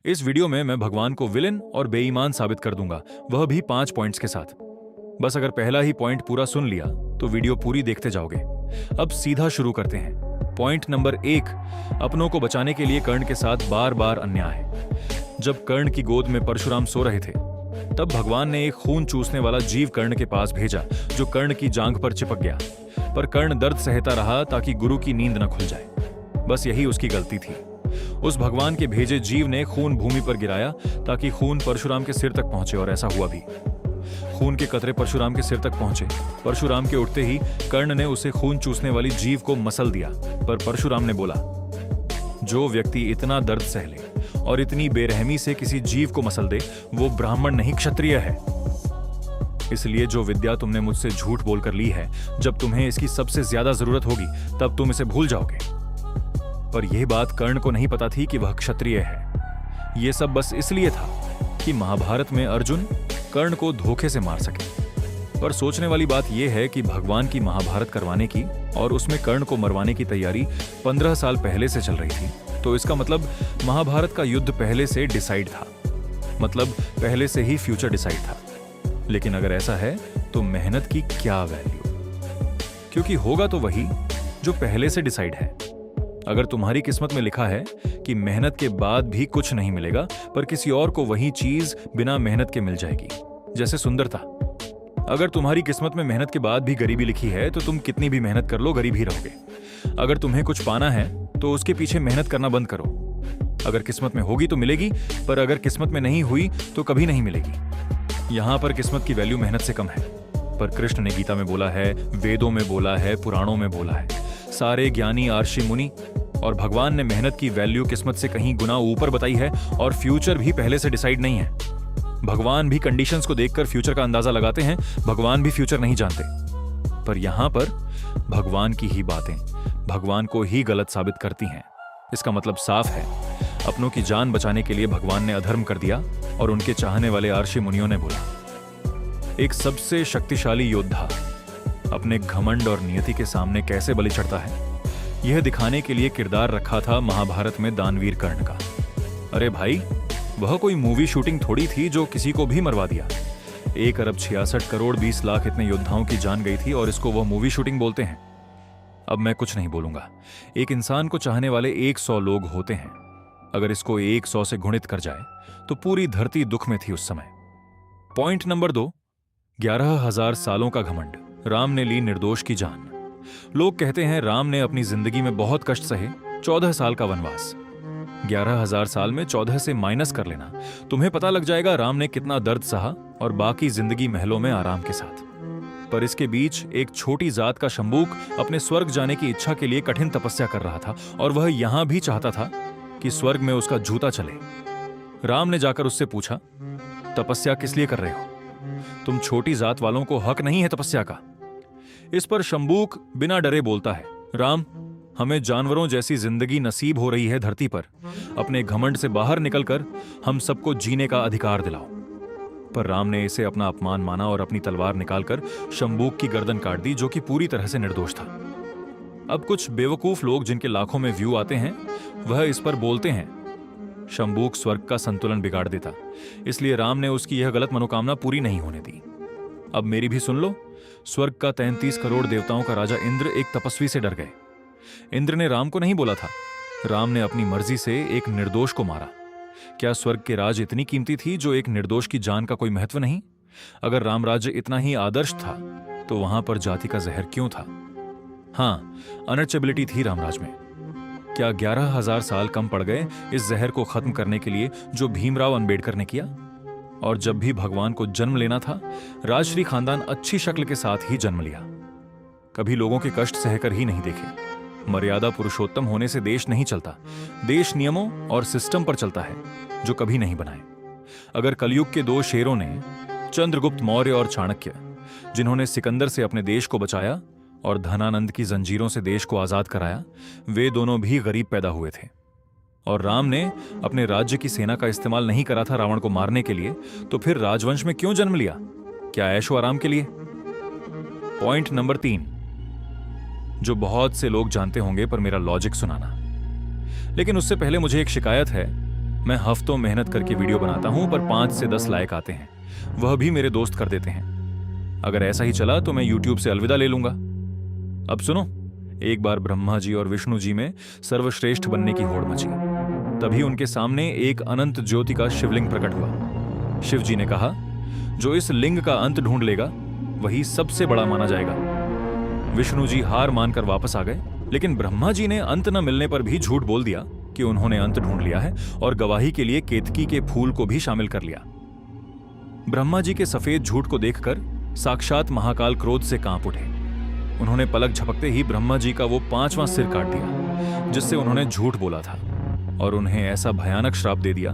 इस वीडियो में मैं भगवान को विलेन और बेईमान साबित कर दूंगा, वह भी 5 पॉइंट्स के साथ। बस अगर पहला ही पॉइंट पूरा सुन लिया तो वीडियो पूरी देखते जाओगे। अब सीधा शुरू करते हैं। पॉइंट नंबर 1, अपनों को बचाने के लिए कर्ण के साथ बार बार अन्याय। जब कर्ण की गोद में परशुराम सो रहे थे तब भगवान ने एक खून चूसने वाला जीव कर्ण के पास भेजा जो कर्ण की जांघ पर चिपक गया, पर कर्ण दर्द सहता रहा ताकि गुरु की नींद न खुल जाए। बस यही उसकी गलती थी। उस भगवान के भेजे जीव ने खून भूमि पर गिराया ताकि खून परशुराम के सिर तक पहुंचे, और ऐसा हुआ भी। खून के कतरे परशुराम के सिर तक पहुंचे। परशुराम के उठते ही कर्ण ने उसे खून चूसने वाली जीव को मसल दिया, पर परशुराम ने बोला, जो व्यक्ति इतना दर्द सह ले और इतनी बेरहमी से किसी जीव को मसल दे वो ब्राह्मण नहीं क्षत्रिय है। इसलिए जो विद्या तुमने मुझसे झूठ बोलकर ली है, जब तुम्हें इसकी सबसे ज्यादा जरूरत होगी तब तुम इसे भूल जाओगे। पर यह बात कर्ण को नहीं पता थी कि वह क्षत्रिय है। यह सब बस इसलिए था कि महाभारत में अर्जुन कर्ण को धोखे से मार सके। पर सोचने वाली बात यह है कि भगवान की महाभारत करवाने की और उसमें कर्ण को मरवाने की तैयारी 15 साल पहले से चल रही थी, तो इसका मतलब महाभारत का युद्ध पहले से डिसाइड था। मतलब पहले से ही फ्यूचर डिसाइड था। लेकिन अगर ऐसा है तो मेहनत की क्या वैल्यू, क्योंकि होगा तो वही जो पहले से डिसाइड है। अगर तुम्हारी किस्मत में लिखा है कि मेहनत के बाद भी कुछ नहीं मिलेगा, पर किसी और को वही चीज बिना मेहनत के मिल जाएगी, जैसे सुंदरता। अगर तुम्हारी किस्मत में मेहनत के बाद भी गरीबी लिखी है तो तुम कितनी भी मेहनत कर लो गरीब ही रहोगे। अगर तुम्हें कुछ पाना है तो उसके पीछे मेहनत करना बंद करो। अगर किस्मत में होगी तो मिलेगी, पर अगर किस्मत में नहीं हुई तो कभी नहीं मिलेगी। यहां पर किस्मत की वैल्यू मेहनत से कम है। पर कृष्ण ने गीता में बोला है, वेदों में बोला है, पुराणों में बोला है, सारे ज्ञानी आर्षि मुनि और भगवान ने मेहनत की वैल्यू किस्मत से कहीं गुना ऊपर बताई है। और फ्यूचर भी पहले से डिसाइड नहीं है। भगवान भी कंडीशंस को देखकर फ्यूचर का अंदाजा लगाते हैं। भगवान भी फ्यूचर नहीं जानते। पर यहां पर भगवान की ही बातें भगवान को ही गलत साबित करती हैं। इसका मतलब साफ है, अपनों की जान बचाने के लिए भगवान ने अधर्म कर दिया और उनके चाहने वाले आर्षि मुनियों ने बोला। एक सबसे शक्तिशाली योद्धा अपने घमंड और नियति के सामने कैसे बलि चढ़ता है, यह दिखाने के लिए किरदार रखा था महाभारत में दानवीर कर्ण का। अरे भाई, वह कोई मूवी शूटिंग थोड़ी थी जो किसी को भी मरवा दिया। 1 अरब 66 करोड़ 20 लाख इतने योद्धाओं की जान गई थी और इसको वह मूवी शूटिंग बोलते हैं। अब मैं कुछ नहीं बोलूंगा। एक इंसान को चाहने वाले 100 लोग होते हैं। अगर इसको 100 से गुणित कर जाए तो पूरी धरती दुख में थी उस समय। पॉइंट नंबर 2, 11,000 सालों का घमंड। राम ने ली निर्दोष की जान। लोग कहते हैं राम ने अपनी जिंदगी में बहुत कष्ट सहे, 14 साल का वनवास। 11,000 साल में 14 से माइनस कर लेना, तुम्हें पता लग जाएगा राम ने कितना दर्द सहा, और बाकी जिंदगी महलों में आराम के साथ। पर इसके बीच एक छोटी जात का शंबूक अपने स्वर्ग जाने की इच्छा के लिए कठिन तपस्या कर रहा था, और वह यहां भी चाहता था कि स्वर्ग में उसका जूता चले। राम ने जाकर उससे पूछा, तपस्या किस लिए कर रहे हो? तुम छोटी जात वालों को हक नहीं है तपस्या का। इस पर शंबूक बिना डरे बोलता है, राम, हमें जानवरों जैसी जिंदगी नसीब हो रही है धरती पर। अपने घमंड से बाहर निकलकर हम सबको जीने का अधिकार दिलाओ। पर राम ने इसे अपना अपमान माना और अपनी तलवार निकालकर शंबूक की गर्दन काट दी, जो कि पूरी तरह से निर्दोष था। अब कुछ बेवकूफ लोग जिनके लाखों में व्यू आते हैं, वह इस पर बोलते हैं शंबूक स्वर्ग का संतुलन बिगाड़ देता, इसलिए राम ने उसकी यह गलत मनोकामना पूरी नहीं होने दी। अब मेरी भी सुन लो। स्वर्ग का 33 करोड़ देवताओं का राजा इंद्र एक तपस्वी से डर गए। इंद्र ने राम को नहीं बोला था। राम ने अपनी मर्जी से एक निर्दोष को मारा। क्या स्वर्ग के राज इतनी कीमती थी जो एक निर्दोष की जान का कोई महत्व नहीं? अगर राम राज्य इतना ही आदर्श था तो वहां पर जाति का जहर क्यों था? हाँ, अनटचेबिलिटी थी रामराज में। क्या 11,000 साल कम पड़ गए इस जहर को खत्म करने के लिए जो भीमराव अंबेडकर ने किया? और जब भी भगवान को जन्म लेना था, राजश्री खानदान अच्छी शक्ल के साथ ही जन्म लिया। कभी लोगों के कष्ट सहकर ही नहीं देखे। मर्यादा पुरुषोत्तम होने से देश नहीं चलता। देश नियमों और सिस्टम पर चलता है जो कभी नहीं बनाए। अगर कलयुग के 2 शेरों ने, चंद्रगुप्त मौर्य और चाणक्य, जिन्होंने सिकंदर से अपने देश को बचाया और धनानंद की जंजीरों से देश को आजाद कराया, वे दोनों भी गरीब पैदा हुए थे। और राम ने अपने राज्य की सेना का इस्तेमाल नहीं करा था रावण को मारने के लिए, तो फिर राजवंश में क्यों जन्म लिया? क्या ऐशो आराम के लिए? पॉइंट नंबर 3, जो बहुत से लोग जानते होंगे, पर मेरा लॉजिक सुनाना। लेकिन उससे पहले मुझे एक शिकायत है मैं हफ्तों मेहनत करके वीडियो बनाता हूं पर 5 से 10 लाइक आते हैं, वह भी मेरे दोस्त कर देते हैं। अगर ऐसा ही चला तो मैं यूट्यूब से अलविदा ले लूंगा। अब सुनो, एक बार ब्रह्मा जी और विष्णु जी में सर्वश्रेष्ठ बनने की होड़ मची। तभी उनके सामने एक अनंत ज्योति का शिवलिंग प्रकट हुआ। शिव जी ने कहा, जो इस लिंग का अंत ढूंढ लेगा वही सबसे बड़ा माना जाएगा। विष्णु जी हार मानकर वापस आ गए, लेकिन ब्रह्मा जी ने अंत न मिलने पर भी झूठ बोल दिया कि उन्होंने अंत ढूंढ लिया है और गवाही के लिए केतकी के फूल को भी शामिल कर लिया। ब्रह्मा जी के सफेद झूठ को देखकर साक्षात महाकाल क्रोध से कांप उठे। उन्होंने पलक झपकते ही ब्रह्मा जी का वो 5वां सिर काट दिया जिससे उन्होंने झूठ बोला था, और उन्हें ऐसा भयानक श्राप दे दिया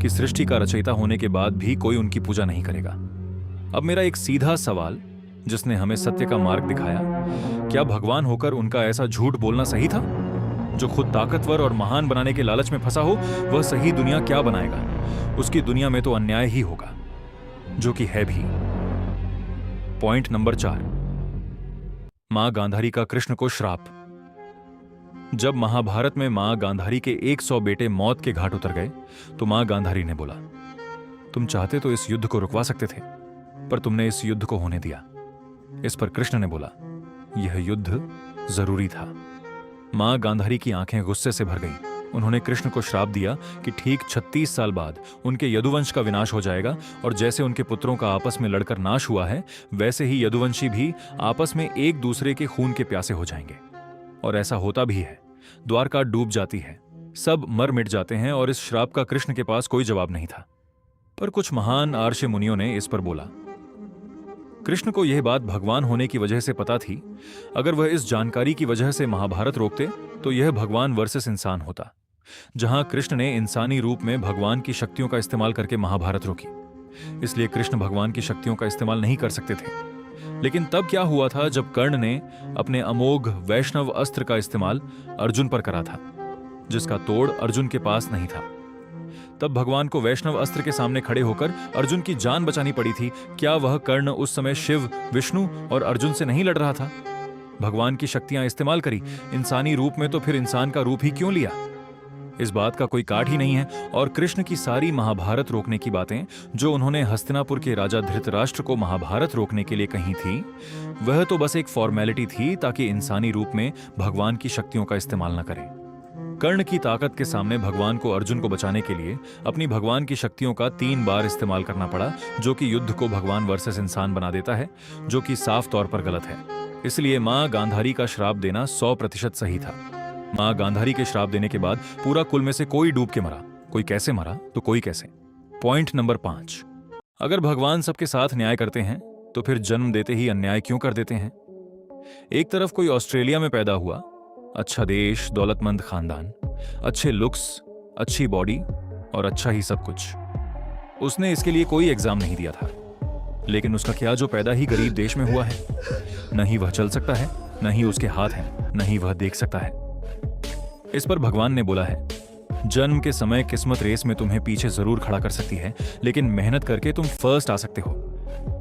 कि सृष्टि का रचयिता होने के बाद भी कोई उनकी पूजा नहीं करेगा। अब मेरा एक सीधा सवाल, जिसने हमें सत्य का मार्ग दिखाया, क्या भगवान होकर उनका ऐसा झूठ बोलना सही था? जो खुद ताकतवर और महान बनाने के लालच में फंसा हो, वह सही दुनिया क्या बनाएगा? उसकी दुनिया में तो अन्याय ही होगा, जो कि है भी। पॉइंट नंबर 4, मां गांधारी का कृष्ण को श्राप। जब महाभारत में मां गांधारी के 100 बेटे मौत के घाट उतर गए तो मां गांधारी ने बोला, तुम चाहते तो इस युद्ध को रुकवा सकते थे, पर तुमने इस युद्ध को होने दिया। इस पर कृष्ण ने बोला, यह युद्ध जरूरी था। मां गांधारी की आंखें गुस्से से भर गईं। उन्होंने कृष्ण को श्राप दिया कि ठीक 36 साल बाद उनके यदुवंश का विनाश हो जाएगा, और जैसे उनके पुत्रों का आपस में लड़कर नाश हुआ है, वैसे ही यदुवंशी भी आपस में एक दूसरे के खून के प्यासे हो जाएंगे। और ऐसा होता भी है। द्वारका डूब जाती है, सब मर मिट जाते हैं, और इस श्राप का कृष्ण के पास कोई जवाब नहीं था। पर कुछ महान आर्ष मुनियों ने इस पर बोला। कृष्ण को यह बात भगवान होने की वजह से पता थी। अगर वह इस जानकारी की वजह से महाभारत रोकते तो यह भगवान वर्सेस इंसान होता, जहां कृष्ण ने इंसानी रूप में भगवान की शक्तियों का इस्तेमाल करके महाभारत रोकी। इसलिए कृष्ण भगवान की शक्तियों का इस्तेमाल नहीं कर सकते थे। लेकिन तब क्या हुआ था जब कर्ण ने अपने अमोघ वैष्णव अस्त्र का इस्तेमाल अर्जुन पर करा था, जिसका तोड़ अर्जुन के पास नहीं था। तब भगवान को वैष्णव अस्त्र के सामने खड़े होकर अर्जुन की जान बचानी पड़ी थी। क्या वह कर्ण उस समय शिव, विष्णु और अर्जुन से नहीं लड़ रहा था? भगवान की शक्तियां इस्तेमाल करी इंसानी रूप में, तो फिर इंसान का रूप ही क्यों लिया? इस बात का कोई काट ही नहीं है। और कृष्ण की सारी महाभारत रोकने की बातें जो उन्होंने हस्तिनापुर के राजा धृतराष्ट्र को महाभारत रोकने के लिए कही थी, वह तो बस एक फॉर्मेलिटी थी ताकि इंसानी रूप में भगवान की शक्तियों का इस्तेमाल न करें। कर्ण की ताकत के सामने भगवान को अर्जुन को बचाने के लिए अपनी भगवान की शक्तियों का 3 बार इस्तेमाल करना पड़ा, जो कि युद्ध को भगवान वर्सेस इंसान बना देता है, जो कि साफ तौर पर गलत है। इसलिए मां गांधारी का श्राप देना 100% सही था। मां गांधारी के श्राप देने के बाद पूरा कुल में से कोई डूब के मरा। कोई कैसे मरा तो कोई कैसे। पॉइंट नंबर 5, अगर भगवान सबके साथ न्याय करते हैं तो फिर जन्म देते ही अन्याय क्यों कर देते हैं? एक तरफ कोई ऑस्ट्रेलिया में पैदा हुआ, अच्छा देश, दौलतमंद खानदान, अच्छे लुक्स, अच्छी बॉडी और अच्छा ही सब कुछ। उसने इसके लिए कोई एग्जाम नहीं दिया था। लेकिन उसका क्या जो पैदा ही गरीब देश में हुआ है? न ही वह चल सकता है, न ही उसके हाथ हैं, न ही वह देख सकता है। इस पर भगवान ने बोला है, जन्म के समय किस्मत रेस में तुम्हें पीछे जरूर खड़ा कर सकती है, लेकिन मेहनत करके तुम फर्स्ट आ सकते हो।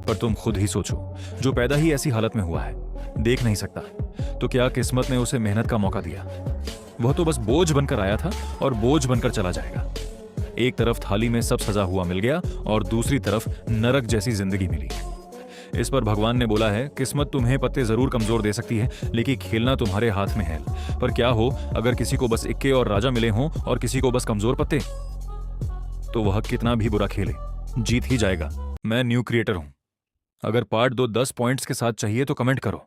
पर तुम खुद ही सोचो, जो पैदा ही ऐसी हालत में हुआ है, देख नहीं सकता, तो क्या किस्मत ने उसे मेहनत का मौका दिया? वह तो बस बोझ बनकर आया था और बोझ बनकर चला जाएगा। एक तरफ थाली में सब सजा हुआ मिल गया और दूसरी तरफ नरक जैसी जिंदगी मिली। इस पर भगवान ने बोला है, किस्मत तुम्हें पत्ते जरूर कमजोर दे सकती है, लेकिन खेलना तुम्हारे हाथ में है। पर क्या हो अगर किसी को बस इक्के और राजा मिले हों और किसी को बस कमजोर पत्ते? तो वह कितना भी बुरा खेले, जीत ही जाएगा। मैं न्यू क्रिएटर हूं। अगर पार्ट 2 10 पॉइंट्स के साथ चाहिए तो कमेंट करो।